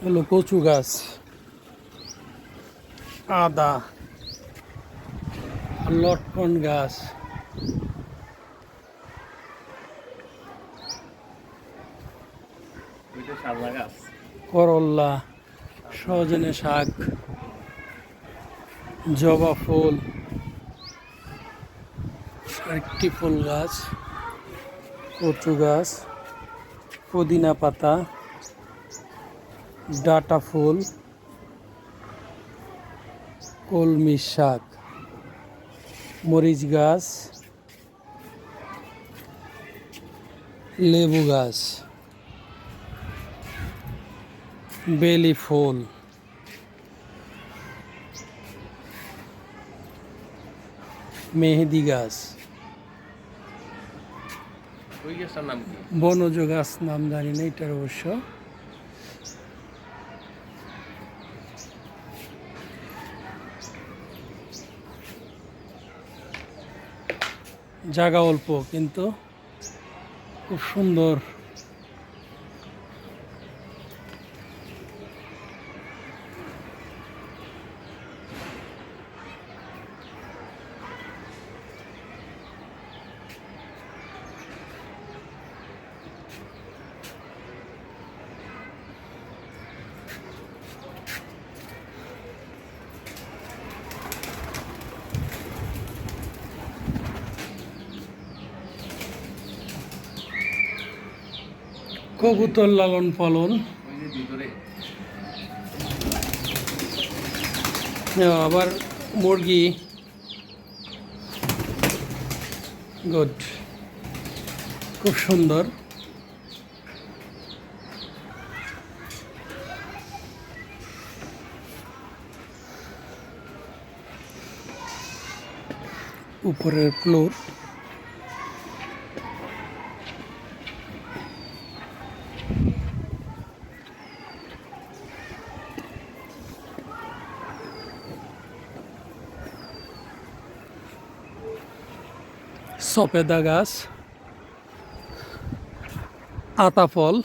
হলো কচু গাছ, আদা, লটকন গাছ, করল্লা, সজনে শাক, জবা ফুল, আরেকটি ফুল গাছ, কচু গাছ, পুদিনা পাতা, ডাটা ফুল, কলমি শাক, মরিচ গাছ, লেবু গাছ, বেলি ফুল, মেহেদি গাছ, বনজ গাছ নাম জানি না এটার অবশ্য। জায়গা অল্প কিন্তু খুব সুন্দর। কবুতর লালন পালন, আবার মুরগি, গুড, খুব সুন্দর। উপরের ফ্লোর, সপেদা গাছ, আতা ফল,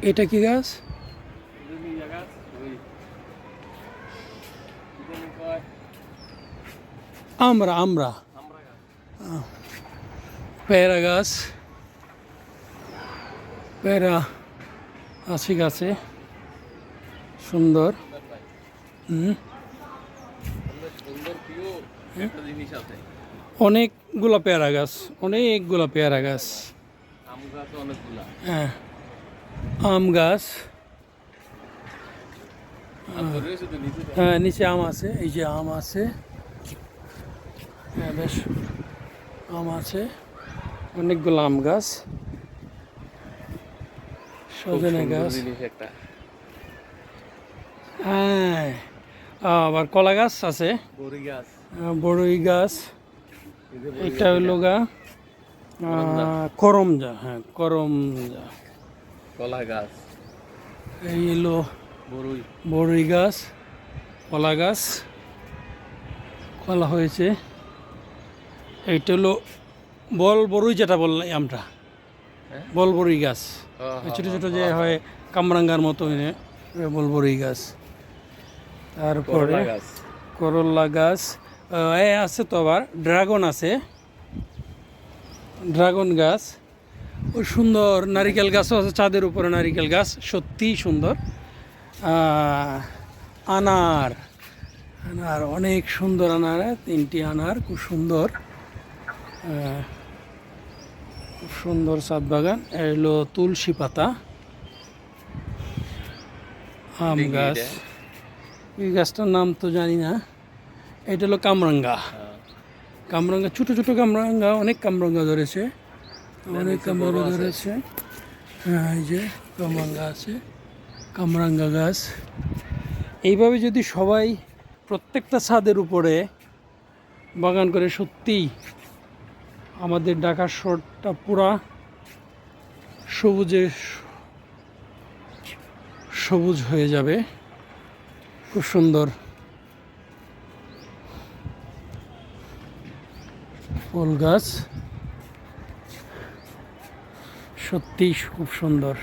এটা কি গাছ? আমরা আমরা পেয়ারা গাছ, পেয়ারা আছে গাছে, সুন্দর। অনেকগুলো পেয়ারা গাছ, অনেকগুলো পেয়ারা গাছ, হ্যাঁ আম গাছ, হ্যাঁ নিচে আম আছে, এই যে আম আছে, হ্যাঁ বেশ আম আছে, অনেকগুলো আম গাছ, সজনে গাছ, হ্যাঁ আবার কলা গাছ আছে, বড়ই গাছ, এটা হইল গা করমজা, হ্যাঁ করমজা, কলা গাছ, এই হলো বড়ই গাছ, কলা গাছ, কলা হয়েছে। এইটা হলো বল বড়ই, যেটা বললাম আমরা বল বড়ই গাছ, ছোটো ছোটো যে হয় কামরাঙ্গার মতো বল বড়ই গাছ। তারপরে করল্লা গাছ আছে, তো আবার ড্রাগন আছে, ড্রাগন গাছ, ওই সুন্দর নারিকেল গাছও আছে, ছাদের উপরে নারিকেল গাছ সত্যিই সুন্দর। আনার, আনার অনেক সুন্দর, আনার 3টি আনার খুব সুন্দর, খুব সুন্দর ছাদ বাগান। এলো তুলসী পাতা, আম গাছ, এই গাছটার নাম তো জানি না, এটা হলো কামরাঙ্গা, কামরাঙ্গা ছোটো ছোটো কামরাঙ্গা, অনেক কামরাঙ্গা ধরেছে, অনেক কামরাঙ্গা ধরেছে, হ্যাঁ এই যে কামরাঙ্গা আছে, কামরাঙ্গা গাছ। এইভাবে যদি সবাই প্রত্যেকটা ছাদের উপরে বাগান করে, সত্যিই আমাদের ঢাকা শহরটা পুরা সবুজে সবুজ হয়ে যাবে, খুব সুন্দর ফুল গাছ, সত্যিই খুব সুন্দর।